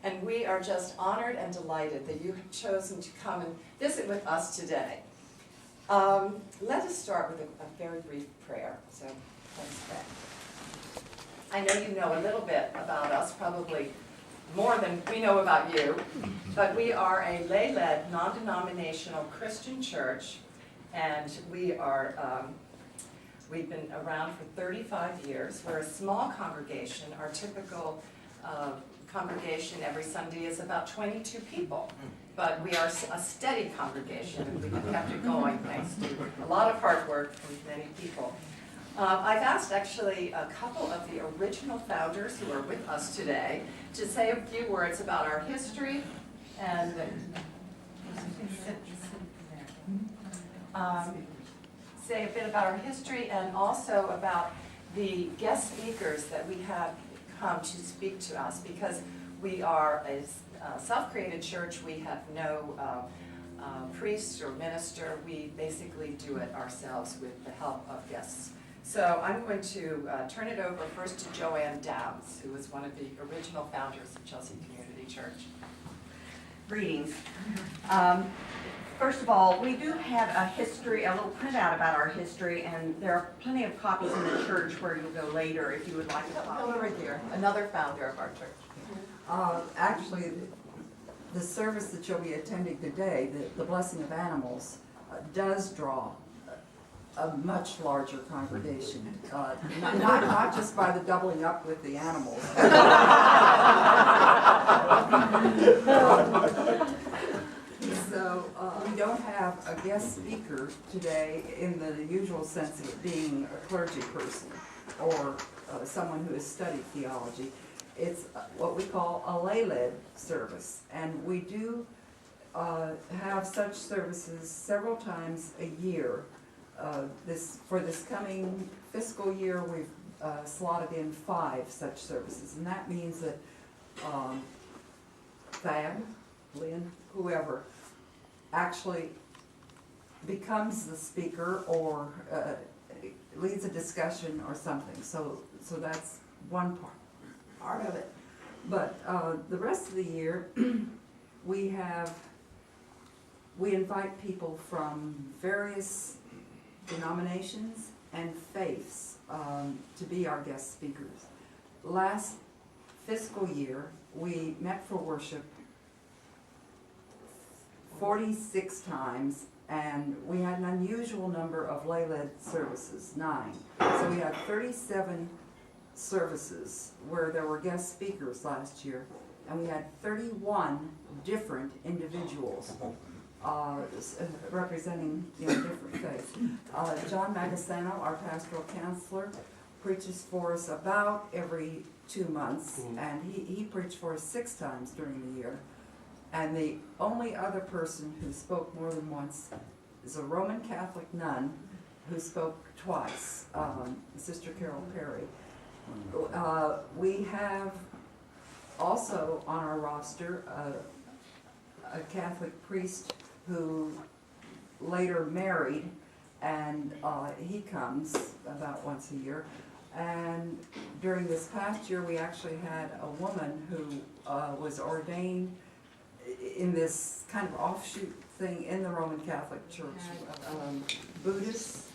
And we are just honored and delighted that you have chosen to come and visit with us today. Let us start with a very brief prayer. So let's pray. I know you know a little bit about us, probably more than we know about you, but we are a lay-led, non-denominational Christian church, and we've been around for 35 years. We're a small congregation. Our typical congregation every Sunday is about 22 people, but we are a steady congregation, and we have kept it going thanks to a lot of hard work from many people. I've asked actually a couple of the original founders who are with us today to say a few words about our history and say a bit about our history and also about the guest speakers that we have come to speak to us, because we are a self-created church. We have no priest or minister. We basically do it ourselves with the help of guests. So I'm going to turn it over first to Joanne Downs, who was one of the original founders of Chelsea Community Church. Greetings. First of all, we do have a history, a little printout about our history, and there are plenty of copies in the church where you'll go later if you would like a copy. Right here, another founder of our church. Actually, the service that you'll be attending today, the Blessing of Animals, does draw a much larger congregation, not just by the doubling up with the animals. So we don't have a guest speaker today in the usual sense of it being a clergy person or someone who has studied theology. It's what we call a lay-led service, and we do have such services several times a year. For this coming fiscal year, we've slotted in 5 such services, and that means that Fab, Lynn, whoever, actually becomes the speaker or leads a discussion or something. So that's one part of it. But the rest of the year, we invite people from various denominations and faiths to be our guest speakers. Last fiscal year, we met for worship 46 times, and we had an unusual number of lay-led services, 9. So we had 37 services where there were guest speakers last year, and we had 31 different individuals representing different faiths. John Magasano, our pastoral counselor, preaches for us about every 2 months, and he preached for us 6 times during the year. And the only other person who spoke more than once is a Roman Catholic nun who spoke twice, Sister Carol Perry. We have also on our roster a Catholic priest who later married, and he comes about once a year. And during this past year, we actually had a woman who was ordained in this kind of offshoot thing in the Roman Catholic Church. Buddhists,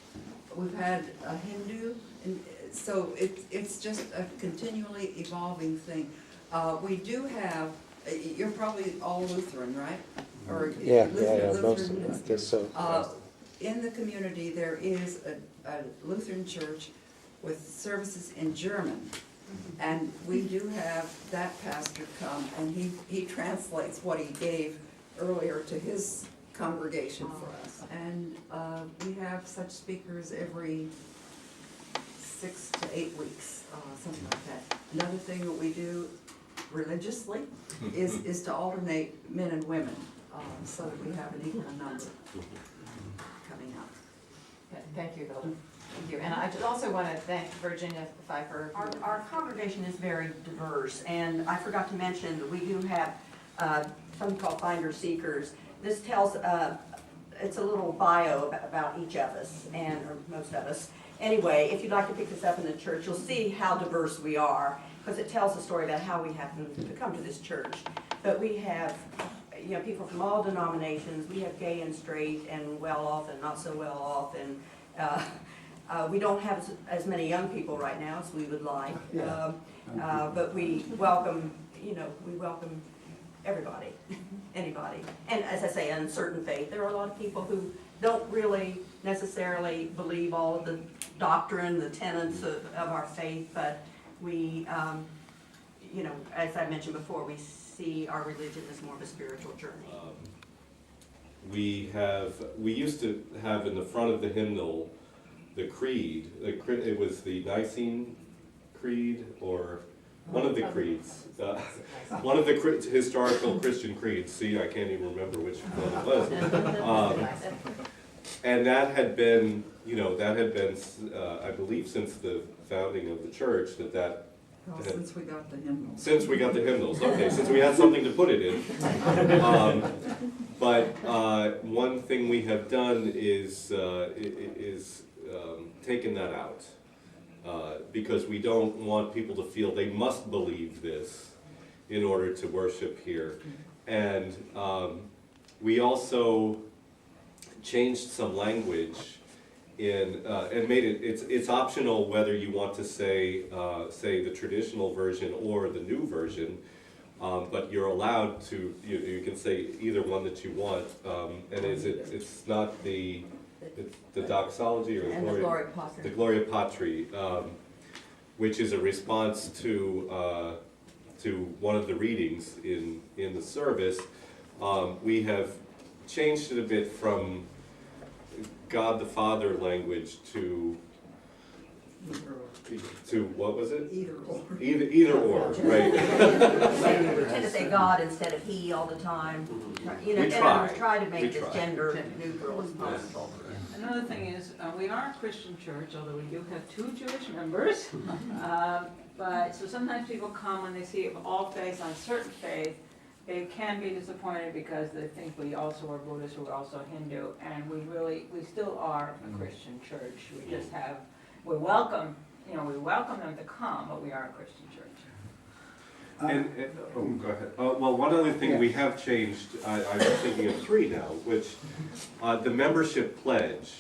we've had a Hindu, and so it's just a continually evolving thing. We do have, you're probably all Lutheran, right? Or Yeah, Lutheran, most, I guess so. in the community, there is a Lutheran church with services in German. And we do have that pastor come, and he translates what he gave earlier to his congregation for us. And we have such speakers every 6 to 8 weeks, something like that. Another thing that we do religiously is to alternate men and women, so that we have an equal number coming up. Thank you, Hilda. Thank you. And I just also want to thank Virginia Pfeiffer. Our congregation is very diverse, and I forgot to mention that we do have something called Finder Seekers. This tells, it's a little bio about each of us, or most of us. Anyway, if you'd like to pick this up in the church, you'll see how diverse we are. because it tells the story about how we happened to come to this church. But we have, people from all denominations. We have gay and straight and well off and not so well off, and we don't have as many young people right now as we would like. But we welcome, we welcome everybody, anybody. And as I say, uncertain faith. There are a lot of people who don't really necessarily believe all of the doctrine, the tenets of our faith, but we, as I mentioned before, we see our religion as more of a spiritual journey. We used to have in the front of the hymnal the creed. It was the Nicene Creed, or one of the creeds. One of the historical Christian creeds. See, I can't even remember which one it was. And that had been, I believe, since the founding of the church, Well, since we got the hymnals. Since we got the hymnals, okay, since we had something to put it in. But one thing we have done is taken that out. Because we don't want people to feel they must believe this in order to worship here. And we also changed some language and made it's optional whether you want to say the traditional version or the new version, but you're allowed to, you can say either one that you want, and it's not the doxology or the Gloria Patri, which is a response to one of the readings in the service. We have changed it a bit from God the Father language to what was it? Either or. Either or, right? We tend to say God instead of he all the time. We And try. we try to make this try. gender neutral as possible. Another thing is, we are a Christian church, although we do have 2 Jewish members. But so sometimes people come when they see all faiths on certain faith, they can be disappointed because they think we also are Buddhist, we're also Hindu, and we still are a Christian church. We just have, we welcome them to come, but we are a Christian church. Go ahead. Well, one other thing we have changed, I'm thinking of 3 now, which the membership pledge.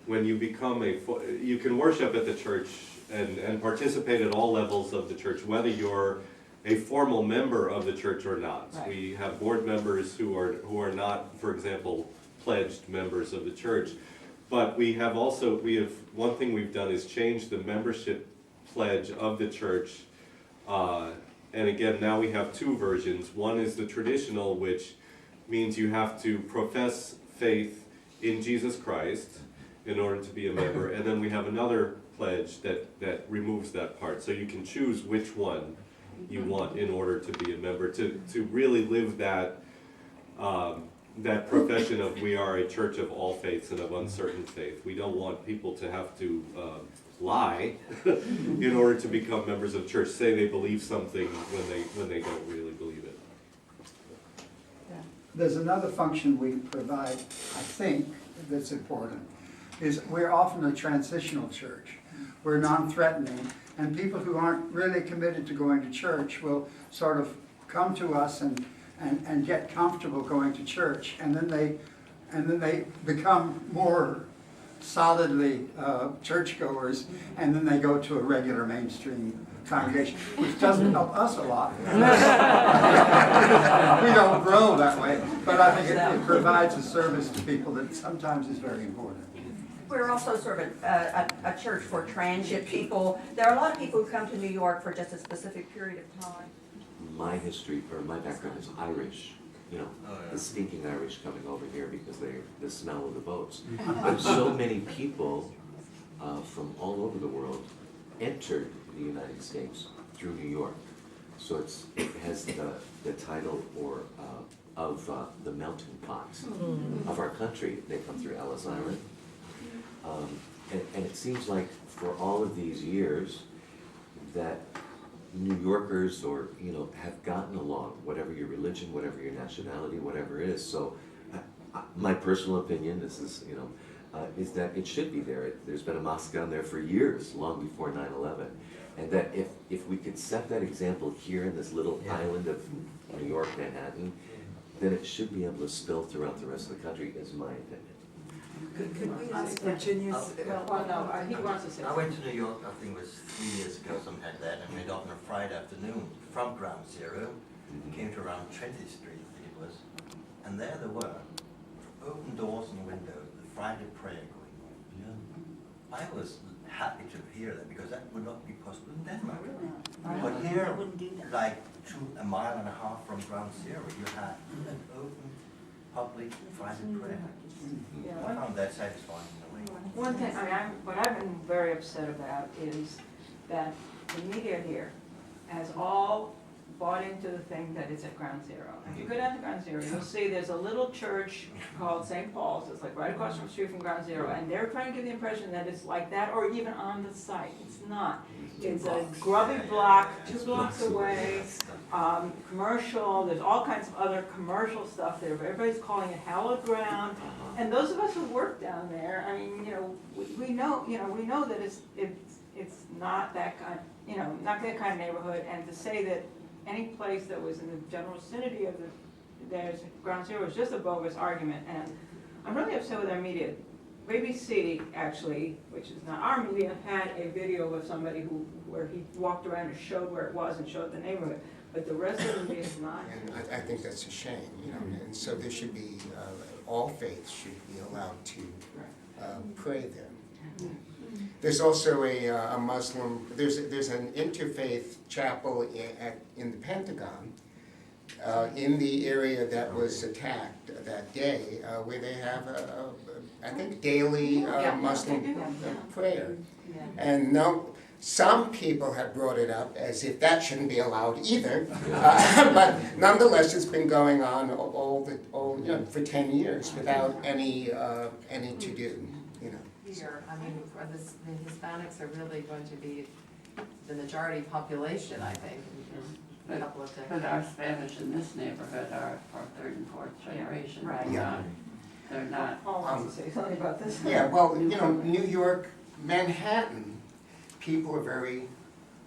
When you become you can worship at the church and participate at all levels of the church, whether you're a formal member of the church or not. Right. We have board members who are not, for example, pledged members of the church. But we have one thing we've done is change the membership pledge of the church. And again, now we have 2 versions. One is the traditional, which means you have to profess faith in Jesus Christ in order to be a member. And then we have another pledge that removes that part. So you can choose which one you want in order to be a member, to really live that profession of we are a church of all faiths and of uncertain faith. We don't want people to have to lie in order to become members of the church, say they believe something when they don't really believe it. There's another function we provide, I think, that's important, is we're often a transitional church. We're non-threatening, and people who aren't really committed to going to church will sort of come to us and get comfortable going to church, and then they become more solidly churchgoers, and then they go to a regular mainstream congregation, which doesn't help us a lot. We don't grow that way, but I think it provides a service to people that sometimes is very important. We're also sort of a church for transient people. There are a lot of people who come to New York for just a specific period of time. My history, or my background is Irish, the speaking Irish coming over here because the smell of the boats. But so many people from all over the world entered the United States through New York. So it has the title of the melting pot of our country. They come through Ellis Island. And it seems like for all of these years that New Yorkers have gotten along, whatever your religion, whatever your nationality, whatever it is. So my personal opinion, this is, is that it should be there. There's been a mosque down there for years, long before 9/11. And that if we could set that example here in this little island of New York, Manhattan, then it should be able to spill throughout the rest of the country, is my opinion. Could we ask Virginia's? Well, no, he wants to say I something. went to New York, I think it was 3 years ago, something like that, and went up on a Friday afternoon from Ground Zero, came to around 20th Street, I think it was, and there they were, open doors and windows, the Friday prayer going on. I was happy to hear that, because that would not be possible in Denmark. But here, like a mile and a half from Ground Zero, you had an open public Friday prayer. Yeah, I found that satisfying in a way. one thing, what I've been very upset about is that the media here has all bought into the thing that it's at Ground Zero. If you go down to Ground Zero, you'll see there's a little church called St. Paul's, it's like right across from the street from Ground Zero, and they're trying to give the impression that it's like that, or even on the site. It's not. It's a grubby block, 2 blocks away, commercial, there's all kinds of other commercial stuff there, but everybody's calling it hallowed ground. And those of us who work down there, I mean, we know that it's not that kind, not that kind of neighborhood, and to say that any place that was in the general vicinity of there's Ground Zero is just a bogus argument, and I'm really upset with our media. BBC, actually, which is not our media, had a video of somebody where he walked around and showed where it was and showed the neighborhood, but the rest of the media is not. And I think that's a shame, and so there should be, all faiths should be allowed to pray there. There's also a Muslim, there's an interfaith chapel in the Pentagon, in the area that was attacked that day, where they have I think daily Muslim prayer. And some people have brought it up as if that shouldn't be allowed either, but nonetheless, it's been going on for 10 years without any to do. Here, I mean, the Hispanics are really going to be the majority population, I think, in a couple of But decades. our Spanish in this neighborhood are for 3rd and 4th generation. Right. Yeah. They're not. Paul wants to say something about this. Yeah, well, New York, Manhattan, people are very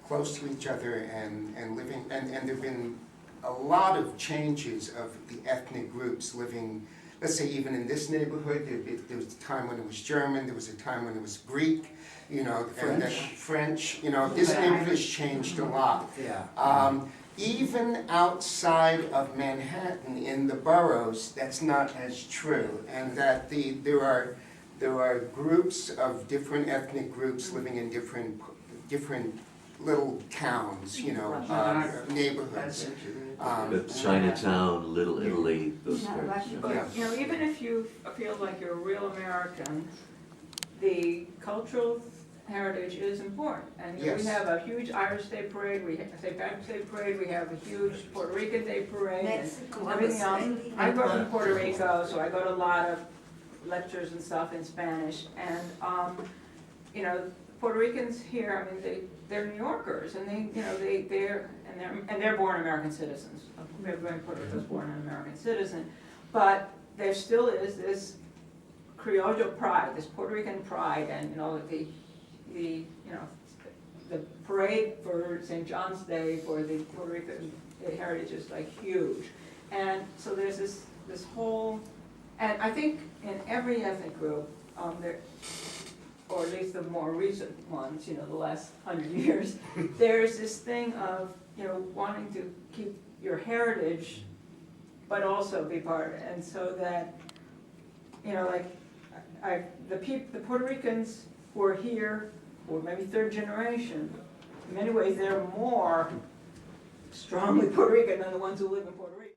close to each other and living, and there have been a lot of changes of the ethnic groups living, let's say even in this neighborhood, there was a time when it was German, there was a time when it was Greek, and then French, this neighborhood has changed a lot. Yeah. Even outside of Manhattan, in the boroughs, that's not as true, and that there are groups of different ethnic groups living in different little towns, neighborhoods. The Chinatown, Little Italy, those Yeah, kinds of but, even if you feel like you're a real American, the cultural heritage is important. And we Yes. have a huge Irish Day Parade, we have St. Patrick's Day Parade, we have a huge Puerto Rican Day Parade, and everything else. I grew up in Puerto Rico, so I go to a lot of lectures and stuff in Spanish. And, Puerto Ricans here, I mean, they're New Yorkers, and they're born American citizens. Everybody in Puerto Rico is born an American citizen, but there still is this Criollo pride, this Puerto Rican pride, and the parade for St. John's Day for the Puerto Rican heritage is like huge, and so there's this whole, and I think in every ethnic group, or at least the more recent ones, the last 100 years, there's this thing of, wanting to keep your heritage, but also be part of it. And so that, the Puerto Ricans who are here, or maybe 3rd generation, in many ways they're more strongly Puerto Rican than the ones who live in Puerto Rico.